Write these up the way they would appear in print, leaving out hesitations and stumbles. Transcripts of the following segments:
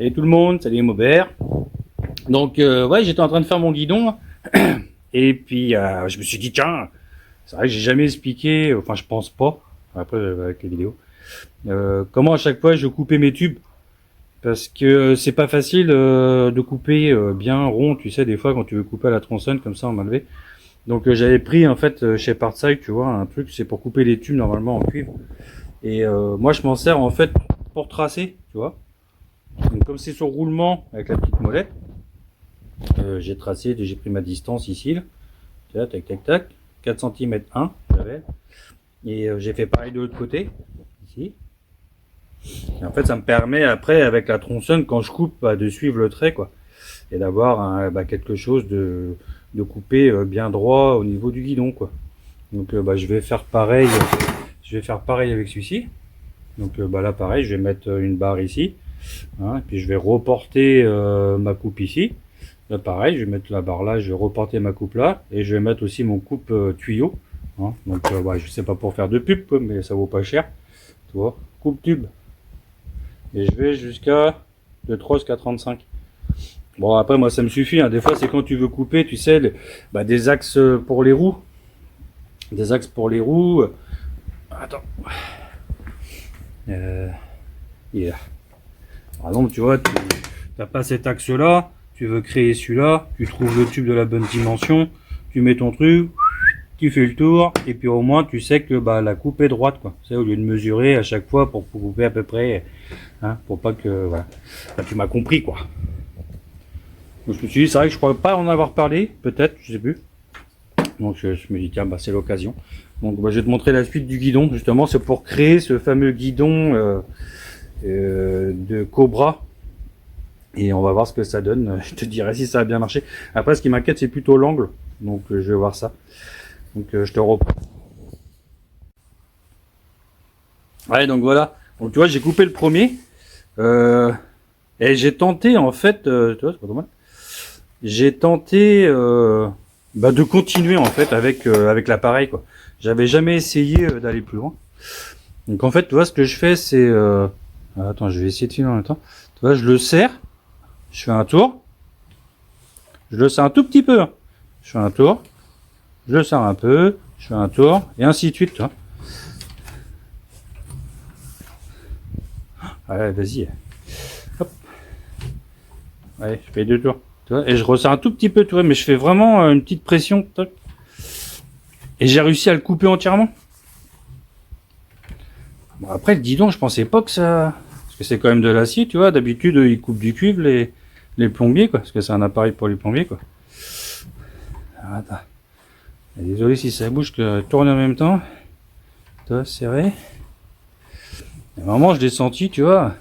Salut tout le monde, salut Maubert. Donc ouais, j'étais en train de faire mon guidon et puis je me suis dit tiens, c'est vrai que j'ai jamais expliqué, enfin je pense pas, après avec les vidéos, comment à chaque fois je coupais mes tubes. Parce que c'est pas facile de couper bien rond, tu sais, des fois quand tu veux couper à la tronçonne comme ça en main-levée. Donc j'avais pris en fait chez Partside, tu vois, un truc, c'est pour couper les tubes normalement en cuivre. Et moi je m'en sers en fait pour tracer, tu vois. Donc comme c'est sur roulement avec la petite molette, j'ai tracé, j'ai pris ma distance ici, là. Tu vois, tac tac tac, 4 cm 1, j'avais. Et j'ai fait pareil de l'autre côté, ici. Et en fait ça me permet après avec la tronçonne quand je coupe de suivre le trait quoi. Et d'avoir quelque chose de coupé bien droit au niveau du guidon quoi. Donc je vais faire pareil, avec celui-ci. Donc là pareil, je vais mettre une barre ici, hein, et puis je vais reporter ma coupe ici. Là pareil, je vais mettre la barre là, je vais reporter ma coupe là, et je vais mettre aussi mon coupe tuyau. Hein. Donc je sais pas pour faire de pub, quoi, mais ça vaut pas cher. Tu vois, coupe tube. Et je vais jusqu'à de Trosk à 35. Bon après moi ça me suffit, hein. Des fois c'est quand tu veux couper, tu sais, des axes pour les roues. Des axes pour les roues. Attends. Yeah. Par exemple, tu vois, tu n'as pas cet axe-là, tu veux créer celui-là, tu trouves le tube de la bonne dimension, tu mets ton truc, tu fais le tour, et puis au moins tu sais que la coupe est droite, quoi. Tu sais, au lieu de mesurer à chaque fois pour couper à peu près, hein, pour pas que, voilà. Là, tu m'as compris, quoi. Donc je me suis dit, c'est vrai que je crois pas en avoir parlé, peut-être, je sais plus. Donc je me dis, tiens, c'est l'occasion. Donc je vais te montrer la suite du guidon, justement, c'est pour créer ce fameux guidon de Cobra. Et on va voir ce que ça donne. Je te dirai si ça a bien marché. Après, ce qui m'inquiète, c'est plutôt l'angle. Donc je vais voir ça. Donc je te reprends. Ouais, donc voilà. Donc tu vois, j'ai coupé le premier. Et j'ai tenté, en fait, tu vois, c'est pas mal. J'ai tenté de continuer, en fait, avec l'appareil, quoi. J'avais jamais essayé d'aller plus loin. Donc en fait, tu vois, ce que je fais, c'est... Attends, je vais essayer de filmer en même temps. Tu vois, je le serre. Je fais un tour. Je le serre un tout petit peu. Hein. Je fais un tour. Je le serre un peu. Je fais un tour. Et ainsi de suite. Tu vois. Allez, vas-y. Hop. Allez, je fais deux tours. Tu vois, et je resserre un tout petit peu. Tu vois, mais je fais vraiment une petite pression. Toc. Et j'ai réussi à le couper entièrement. Bon, après, le guidon, je pensais pas que ça... Parce que c'est quand même de l'acier, tu vois. D'habitude, ils coupent du cuivre, les plombiers, quoi. Parce que c'est un appareil pour les plombiers, quoi. Alors, attends. Désolé si ça bouge, que tourne en même temps. Toi, serré. À un moment, je l'ai senti, tu vois.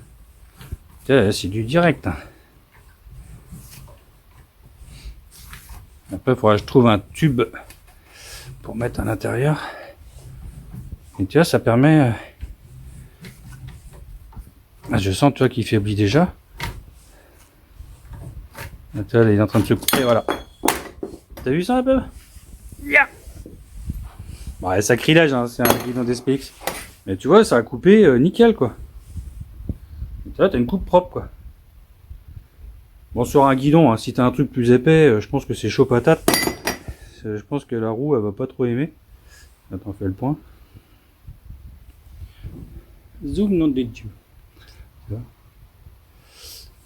C'est du direct. Hein. Après, il faudra que je trouve un tube pour mettre à l'intérieur. Et tu vois, ça permet... je sens, tu vois, qu'il faiblit déjà. Tu vois, il est en train de se couper, voilà. T'as vu ça un peu? Yeah. Bon, sacrilège, hein, c'est un guidon d'SPX. Mais tu vois, ça a coupé nickel, quoi. Et tu vois, t'as une coupe propre, quoi. Bon, sur un guidon, hein, si t'as un truc plus épais, je pense que c'est chaud patate. Je pense que la roue, elle va pas trop aimer. Attends, fais le point. Zoom, non des dieux.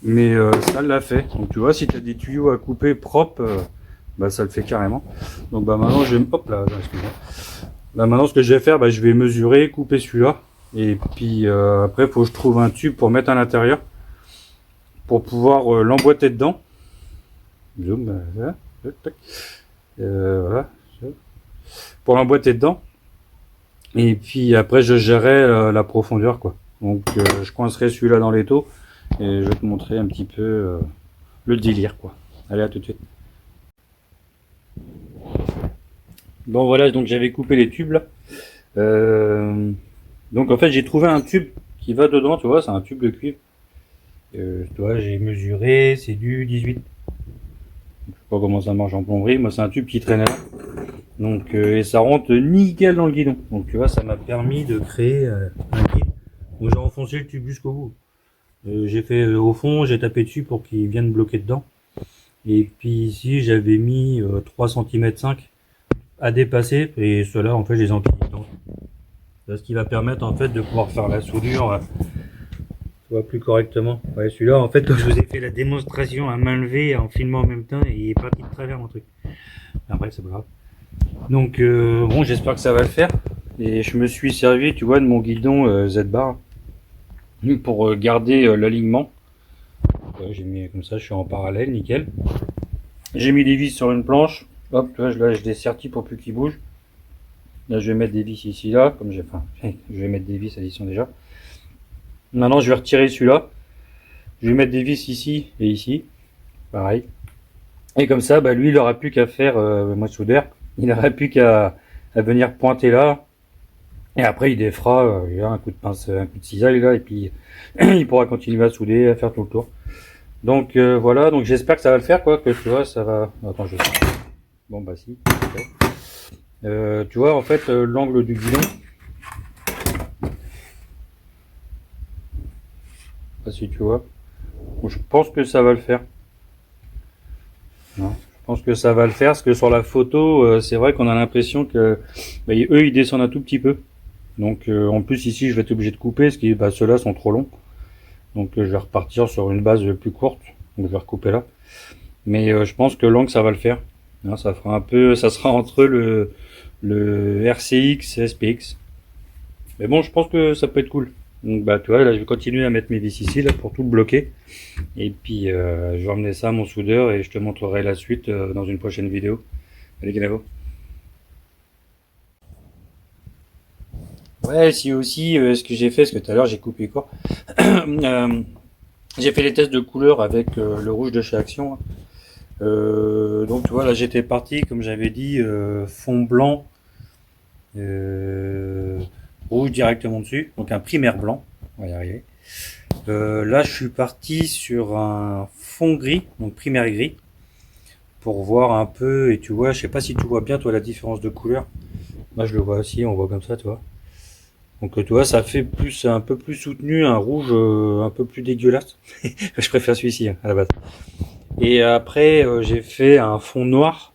Mais ça l'a fait. Donc tu vois, si tu as des tuyaux à couper propres, ça le fait carrément. Donc maintenant je vais... Hop là, excuse-moi. Là maintenant ce que je vais faire, je vais mesurer, couper celui-là. Et puis après il faut que je trouve un tube pour mettre à l'intérieur. Pour pouvoir l'emboîter dedans. Zoom, voilà. Pour l'emboîter dedans. Et puis après je gérerai la profondeur quoi. Donc je coincerai celui-là dans l'étau. Et je vais te montrer un petit peu le délire quoi. Allez, à tout de suite. Bon voilà, donc j'avais coupé les tubes là. Donc en fait j'ai trouvé un tube qui va dedans, tu vois, c'est un tube de cuivre. Tu vois, j'ai mesuré, c'est du 18. Je sais pas comment ça marche en plomberie, moi c'est un tube qui traînait là. Donc et ça rentre nickel dans le guidon. Donc tu vois, ça m'a permis de créer un guide où j'ai enfoncé le tube jusqu'au bout. J'ai fait au fond, j'ai tapé dessus pour qu'il vienne bloquer dedans. Et puis ici, j'avais mis 3 cm 5 à dépasser, et ceux-là, en fait, je les empile. Donc, c'est ce qui va permettre, en fait, de pouvoir faire la soudure tu vois, plus correctement. Ouais, celui-là, en fait, quand je vous ai fait la démonstration à main levée en filmant en même temps, il est parti de travers mon truc. Après, c'est pas grave. Donc, bon, j'espère que ça va le faire. Et je me suis servi, tu vois, de mon guidon Z-Bar pour garder l'alignement. J'ai mis comme ça, je suis en parallèle, nickel. J'ai mis des vis sur une planche. Hop, tu vois, là, je dessertis pour plus qu'il bouge. Là, je vais mettre des vis ici, là, comme j'ai, enfin, je vais mettre des vis, elles y sont déjà. Maintenant, je vais retirer celui-là. Je vais mettre des vis ici et ici. Pareil. Et comme ça, bah, lui, il n'aura plus qu'à faire, moi, soudeur. Il n'aura plus qu'à venir pointer là. Et après, il défera, il a un coup de pince, un coup de cisaille, là, et puis, il pourra continuer à souder, à faire tout le tour. Donc, voilà. Donc, j'espère que ça va le faire, quoi, que tu vois, ça va. Attends, je sais. Bon, bah, si. Okay. Tu vois, en fait, l'angle du guidon. Pas si tu vois. Bon, je pense que ça va le faire. Non, je pense que ça va le faire, parce que sur la photo, c'est vrai qu'on a l'impression que bah, eux, ils descendent un tout petit peu. Donc, en plus, ici, je vais être obligé de couper, parce que bah, ceux-là sont trop longs. Donc, je vais repartir sur une base plus courte. Donc, je vais recouper là. Mais je pense que l'angle, ça va le faire. Hein, ça fera un peu, ça sera entre le RCX et SPX. Mais bon, je pense que ça peut être cool. Donc bah tu vois, là je vais continuer à mettre mes vis ici là pour tout bloquer. Et puis je vais emmener ça à mon soudeur et je te montrerai la suite dans une prochaine vidéo. Allez Ganavo. Ouais, si aussi ce que j'ai fait, parce que tout à l'heure j'ai coupé quoi. J'ai fait les tests de couleur avec le rouge de chez Action. Donc tu vois là j'étais parti comme j'avais dit fond blanc rouge directement dessus, donc un primaire blanc, on va y arriver. Là je suis parti sur un fond gris, donc primaire gris, pour voir un peu, et tu vois, je sais pas si tu vois bien toi la différence de couleur. Moi je le vois aussi, on voit comme ça, tu vois. Donc tu vois, ça fait plus un peu plus soutenu, un rouge un peu plus dégueulasse. Je préfère celui-ci hein, à la base. Et après j'ai fait un fond noir,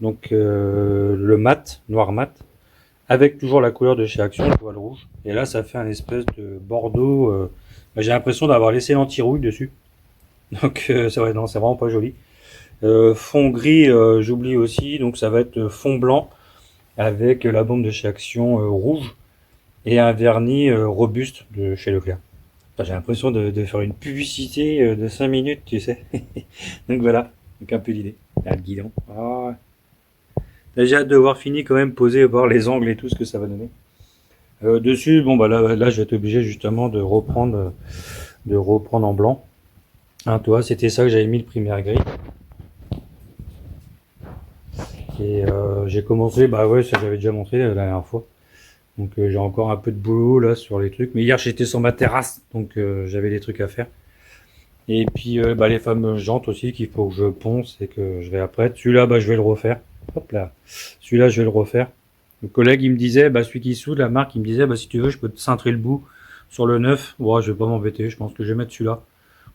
donc le mat, noir mat, avec toujours la couleur de chez Action, je vois le rouge. Et là, ça fait un espèce de bordeaux. J'ai l'impression d'avoir laissé l'anti-rouille dessus. Donc, c'est vrai, non, c'est vraiment pas joli. Fond gris, j'oublie aussi. Donc, ça va être fond blanc avec la bombe de chez Action rouge et un vernis robuste de chez Leclerc. Enfin, j'ai l'impression de faire une publicité de 5 minutes, tu sais. Donc, voilà. Donc, un peu d'idée. Ah, le guidon. Ah. J'ai hâte de voir fini quand même, poser, voir les angles et tout ce que ça va donner. Dessus, bon bah là je vais être obligé justement de reprendre en blanc. Hein, toi, c'était ça que j'avais mis le primaire gris. Et j'ai commencé, bah ouais, ça j'avais déjà montré la dernière fois. Donc j'ai encore un peu de boulot là sur les trucs. Mais hier j'étais sur ma terrasse, donc j'avais des trucs à faire. Et puis bah, les fameuses jantes aussi qu'il faut que je ponce et que je vais après. Celui-là, bah je vais le refaire. Hop là. Celui-là, je vais le refaire. Le collègue, il me disait, bah, celui qui soude, la marque, il me disait, bah, si tu veux, je peux te cintrer le bout sur le neuf. Ouais, je vais pas m'embêter. Je pense que je vais mettre celui-là.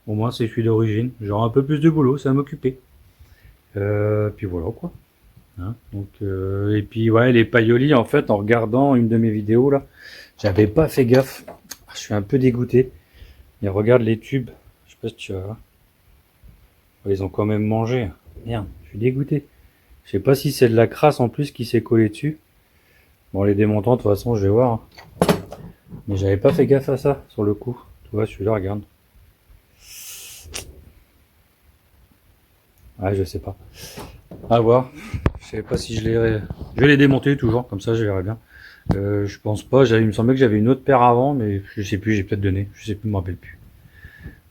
Au moins, c'est celui d'origine. J'aurai un peu plus de boulot, ça va m'occuper. Puis voilà, quoi. Hein, donc, et puis, ouais, les paillolis, en fait, en regardant une de mes vidéos, là, j'avais pas fait gaffe. Je suis un peu dégoûté. Mais regarde les tubes. Je sais pas si tu vois. Ils ont quand même mangé. Merde, je suis dégoûté. Je sais pas si c'est de la crasse en plus qui s'est collée dessus. Bon, les démontants, de toute façon, je vais voir. Mais j'avais pas fait gaffe à ça, sur le coup. Tu vois, celui-là, regarde. Ouais, je sais pas. À voir. Je sais pas si je les... Je vais les démonter toujours, comme ça, je verrai bien. Je pense pas. Il me semblait que j'avais une autre paire avant, mais je sais plus, j'ai peut-être donné. Je sais plus, je me rappelle plus.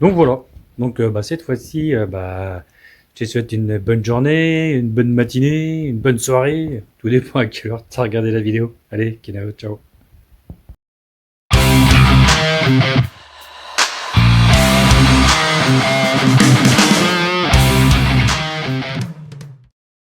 Donc voilà. Donc, bah, cette fois-ci, bah... je te souhaite une bonne journée, une bonne matinée, une bonne soirée. Tout dépend à quelle heure tu as regardé la vidéo. Allez, Kenao, ciao.